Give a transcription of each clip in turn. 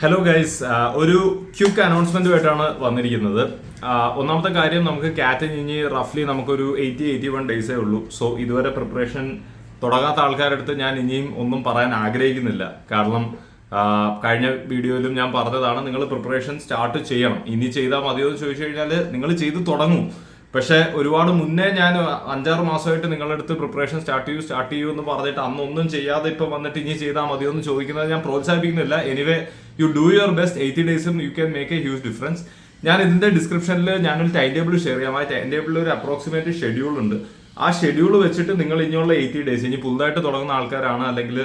Hello guys, ഒരു quick അനൗൺസ്മെന്റുമായിട്ടാണ് വന്നിരിക്കുന്നത്. ഒന്നാമത്തെ കാര്യം, നമുക്ക് കാറ്റ് ഇനി റഫ്ലി നമുക്കൊരു 81 ഡേയ്സേ ഉള്ളൂ. സോ ഇതുവരെ പ്രിപ്പറേഷൻ തുടങ്ങാത്ത ആൾക്കാരടുത്ത് ഞാൻ ഇനിയും ഒന്നും പറയാൻ ആഗ്രഹിക്കുന്നില്ല. കാരണം കഴിഞ്ഞ വീഡിയോയിലും ഞാൻ പറഞ്ഞതാണ്, നിങ്ങൾ പ്രിപ്പറേഷൻ സ്റ്റാർട്ട് ചെയ്യണം. ഇനി ചെയ്താൽ മതിയോ എന്ന് ചോദിച്ചു കഴിഞ്ഞാൽ നിങ്ങൾ ചെയ്ത് തുടങ്ങും. പക്ഷെ ഒരുപാട് മുന്നേ ഞാൻ 5-6 മാസമായിട്ട് നിങ്ങളുടെ അടുത്ത് പ്രിപ്പറേഷൻ സ്റ്റാർട്ട് ചെയ്യൂ എന്ന് പറഞ്ഞിട്ട് അന്നൊന്നും ചെയ്യാതെ ഇപ്പൊ വന്നിട്ട് ഇനി ചെയ്താൽ മതിയോ എന്ന് ചോദിക്കുന്നത് ഞാൻ പ്രോത്സാഹിപ്പിക്കുന്നില്ല. Anyway, you do your best. 80 ഡേയ്സും you can make a huge difference. ഞാൻ ഇതിന്റെ ഡിസ്ക്രിപ്ഷനിൽ ഞാനൊരു ടൈം ടേബിൾ ഷെയർ ചെയ്യാം. ആ ടൈം ടേബിളിൽ ഒരു അപ്രോക്സിമേറ്റ് ഷെഡ്യൂൾ ഉണ്ട്. ആ ഷെഡ്യൂൾ വെച്ചിട്ട് നിങ്ങൾ ഇനിയുള്ള 80 ഡേയ്സ്, ഇനി പുതുതായിട്ട് തുടങ്ങുന്ന ആൾക്കാരാണ്, അല്ലെങ്കിൽ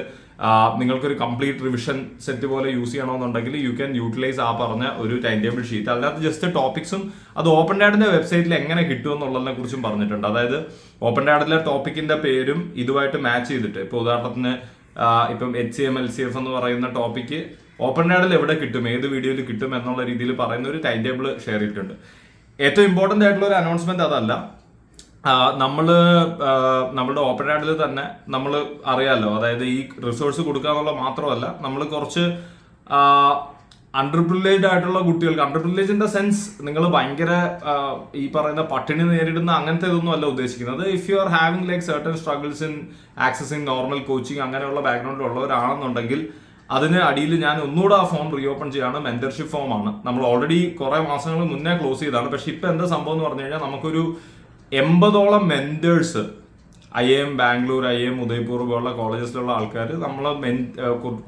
നിങ്ങൾക്കൊരു കംപ്ലീറ്റ് റിവിഷൻ സെറ്റ് പോലെ യൂസ് ചെയ്യണമെന്നുണ്ടെങ്കിൽ യു ക്യാൻ യൂട്ടിലൈസ് ആ പറഞ്ഞ ഒരു ടൈം ടേബിൾ ഷീറ്റ്. അതിനകത്ത് ജസ്റ്റ് ടോപ്പിക്സും അത് ഓപ്പൺ ഡാഡിന്റെ വെബ്സൈറ്റിൽ എങ്ങനെ കിട്ടും എന്നുള്ളതിനെ കുറിച്ചും പറഞ്ഞിട്ടുണ്ട്. അതായത് ഓപ്പൺ ഡാഡിലെ ടോപ്പിക്കിന്റെ പേരും ഇതുമായിട്ട് മാച്ച് ചെയ്തിട്ട്, ഇപ്പോൾ ഉദാഹരണത്തിന് ഇപ്പം HCM LCF എന്ന് പറയുന്ന ടോപ്പിക്ക് ഓപ്പൺ ഡാഡിൽ എവിടെ കിട്ടും, ഏത് വീഡിയോയിൽ കിട്ടും എന്നുള്ള രീതിയിൽ പറയുന്ന ഒരു ടൈം ടേബിൾ ഷെയർ ചെയ്തിട്ടുണ്ട്. ഏറ്റവും ഇമ്പോർട്ടന്റ് ആയിട്ടുള്ള ഒരു അനൗൺസ്മെന്റ് അതല്ല. നമ്മളുടെ ഓപ്പൺ ആഡിൽ തന്നെ നമ്മൾ അറിയാമല്ലോ, അതായത് ഈ റിസോഴ്സ് കൊടുക്കുക എന്നുള്ള മാത്രമല്ല, നമ്മൾ കുറച്ച് അണ്ടർ പ്രിവിലേജ്ഡ് ആയിട്ടുള്ള കുട്ടികൾക്ക്, under privilege in the sense നിങ്ങൾ ഭയങ്കര ഈ പറയുന്ന പട്ടിണി നേരിടുന്ന അങ്ങനത്തെ ഇതൊന്നും അല്ല ഉദ്ദേശിക്കുന്നത്. If you are having like certain struggles in accessing normal coaching അങ്ങനെയുള്ള ബാക്ക്ഗ്രൗണ്ടിൽ ഉള്ളവരാണെന്നുണ്ടെങ്കിൽ അതിന് അടിയിൽ ഞാൻ ഒന്നുകൂടെ ആ ഫോം റീഓപ്പൺ ചെയ്യാണ്. മെന്റർഷിപ്പ് ഫോം ആണ്. നമ്മൾ ഓൾറെഡി കുറെ മാസങ്ങൾ മുന്നേ ക്ലോസ് ചെയ്താണ്. പക്ഷെ ഇപ്പൊ എന്താ സംഭവം എന്ന് പറഞ്ഞു കഴിഞ്ഞാൽ, നമുക്കൊരു 80ഓളം mentors IIM Bangalore, IIM Udaipur പോലുള്ള കോളേജസിലുള്ള ആൾക്കാർ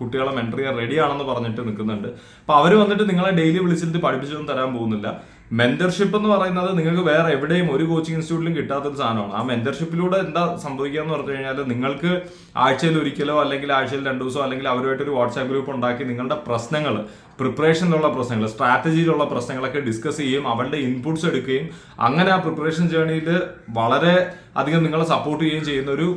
കുട്ടികളെ മെന്റർ ചെയ്യാൻ റെഡി ആണെന്ന് പറഞ്ഞിട്ട് നിൽക്കുന്നുണ്ട്. അപ്പൊ അവർ വന്നിട്ട് നിങ്ങളെ ഡെയിലി വിളിച്ചിട്ട് പഠിപ്പിച്ചൊന്നും തരാൻ പോകുന്നില്ല. മെന്റർഷിപ്പ് എന്ന് പറയുന്നത് നിങ്ങൾക്ക് വേറെ എവിടെയും ഒരു കോച്ചിങ് ഇൻസ്റ്റിറ്റ്യൂട്ടിലും കിട്ടാത്തൊരു സാധനമാണ്. ആ മെന്റർഷിപ്പിലൂടെ എന്താ സംഭവിക്കുക എന്ന് പറഞ്ഞു കഴിഞ്ഞാൽ, നിങ്ങൾക്ക് ആഴ്ചയിൽ ഒരിക്കലോ അല്ലെങ്കിൽ ആഴ്ചയിൽ 2 ദിവസമോ അല്ലെങ്കിൽ അവരുമായിട്ടൊരു വാട്സാപ്പ് ഗ്രൂപ്പ് ഉണ്ടാക്കി നിങ്ങളുടെ പ്രശ്നങ്ങൾ, പ്രിപ്പറേഷനിലുള്ള പ്രശ്നങ്ങൾ, സ്ട്രാറ്റജിയിലുള്ള പ്രശ്നങ്ങളൊക്കെ ഡിസ്കസ് ചെയ്യുകയും അവരുടെ ഇൻപുട്സ് എടുക്കുകയും അങ്ങനെ ആ പ്രിപ്പറേഷൻ ജേർണിയിൽ വളരെ അധികം നിങ്ങളെ സപ്പോർട്ട് ചെയ്യുകയും ചെയ്യുന്ന ഒരു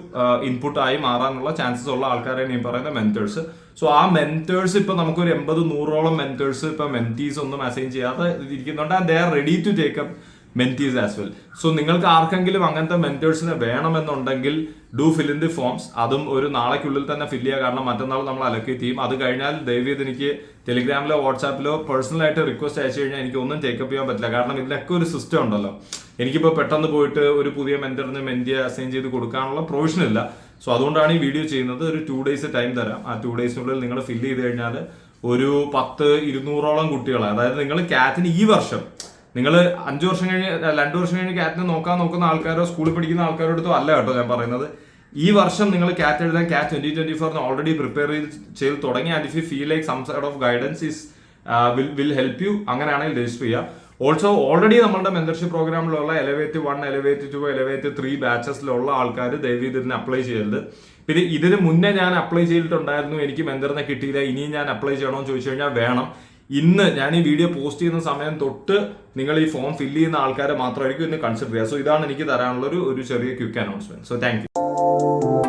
ഇൻപുട്ടായി മാറാനുള്ള ചാൻസസ് ഉള്ള ആൾക്കാരെയാണ് ഈ പറയുന്ന മെന്റേഴ്സ്. സോ ആ മെന്റേഴ്സ് ഇപ്പൊ നമുക്കൊരു 80-100ഓളം മെന്റേഴ്സ് ഇപ്പൊ മെന്റീസ് ഒന്നും അസൈൻ ചെയ്യാതെ ഇരിക്കുന്നുണ്ട്. And they are ready to take up mentees as well. So നിങ്ങൾക്ക് ആർക്കെങ്കിലും അങ്ങനത്തെ മെന്റേഴ്സിനെ വേണമെന്നുണ്ടെങ്കിൽ do fill in the forms. അതും ഒരു നാളേക്കുള്ളിൽ തന്നെ ഫിൽ ചെയ്യുക. കാരണം മറ്റന്നാൾ നമ്മൾ അലക്കേറ്റ് ചെയ്യും. അത് കഴിഞ്ഞാൽ ദയവേത് എനിക്ക് ടെലിഗ്രാമിലോ വാട്സാപ്പിലോ പേഴ്സണലായിട്ട് റിക്വസ്റ്റ് അയച്ചു കഴിഞ്ഞാൽ എനിക്ക് ഒന്നും ടേക്കപ്പ് ചെയ്യാൻ പറ്റില്ല. കാരണം ഇതിലൊക്കെ ഒരു സിസ്റ്റം ഉണ്ടല്ലോ. എനിക്കിപ്പോൾ പെട്ടെന്ന് പോയിട്ട് ഒരു പുതിയ മെന്ററിന് മെന്റിയെ അസൈൻ ചെയ്ത് കൊടുക്കാനുള്ള പ്രൊവിഷൻ ഇല്ല. സോ അതുകൊണ്ടാണ് ഈ വീഡിയോ ചെയ്യുന്നത്. ഒരു 2 ഡേയ്സ് ടൈം തരാം. ആ 2 ഡേയ്സിനുള്ളിൽ നിങ്ങൾ ഫിൽ ചെയ്ത് കഴിഞ്ഞാൽ ഒരു 10-200ഓളം കുട്ടികളെ, അതായത് നിങ്ങൾ കാറ്റിന് ഈ വർഷം, നിങ്ങൾ 5 വർഷം കഴിഞ്ഞ് 2 വർഷം കഴിഞ്ഞ് കാറ്റിന് നോക്കുന്ന ആൾക്കാരോ സ്കൂളിൽ പഠിക്കുന്ന ആൾക്കാരോ അടുത്തോ അല്ല കേട്ടോ ഞാൻ പറയുന്നത്. ഈ വർഷം നിങ്ങൾ കാറ്റ് എഴുതാൻ കാറ്റ് 2024 ഓൾറെഡി പ്രിപ്പയർ ചെയ്ത് തുടങ്ങി. And if you feel like some sort of guidance is will help you, അങ്ങനെയാണെങ്കിൽ രജിസ്റ്റർ ചെയ്യുക. ഓൾസോ ഓൾറെഡി നമ്മളുടെ മെന്റർഷിപ്പ് പ്രോഗ്രാമിലുള്ള Elevate 1, Elevate 2, Elevate 3 ബാച്ചസിലുള്ള ആൾക്കാർ ദയവീത് ഇതിന് അപ്ലൈ ചെയ്യരുത്. പിന്നെ ഇതിന് മുന്നേ ഞാൻ അപ്ലൈ ചെയ്തിട്ടുണ്ടായിരുന്നു, എനിക്ക് മെന്ററിനെ കിട്ടിയില്ല, ഇനിയും ഞാൻ അപ്ലൈ ചെയ്യണമെന്ന് ചോദിച്ചു കഴിഞ്ഞാൽ വേണം. ഇന്ന് ഞാൻ ഈ വീഡിയോ പോസ്റ്റ് ചെയ്യുന്ന സമയം തൊട്ട് നിങ്ങൾ ഈ ഫോം ഫില്ല് ചെയ്യുന്ന ആൾക്കാരെ മാത്രമായിരിക്കും ഇന്ന് കൺസിഡർ ചെയ്യുക. സോ ഇതാണ് എനിക്ക് തരാനുള്ള ഒരു ചെറിയ quick announcement. So thank you.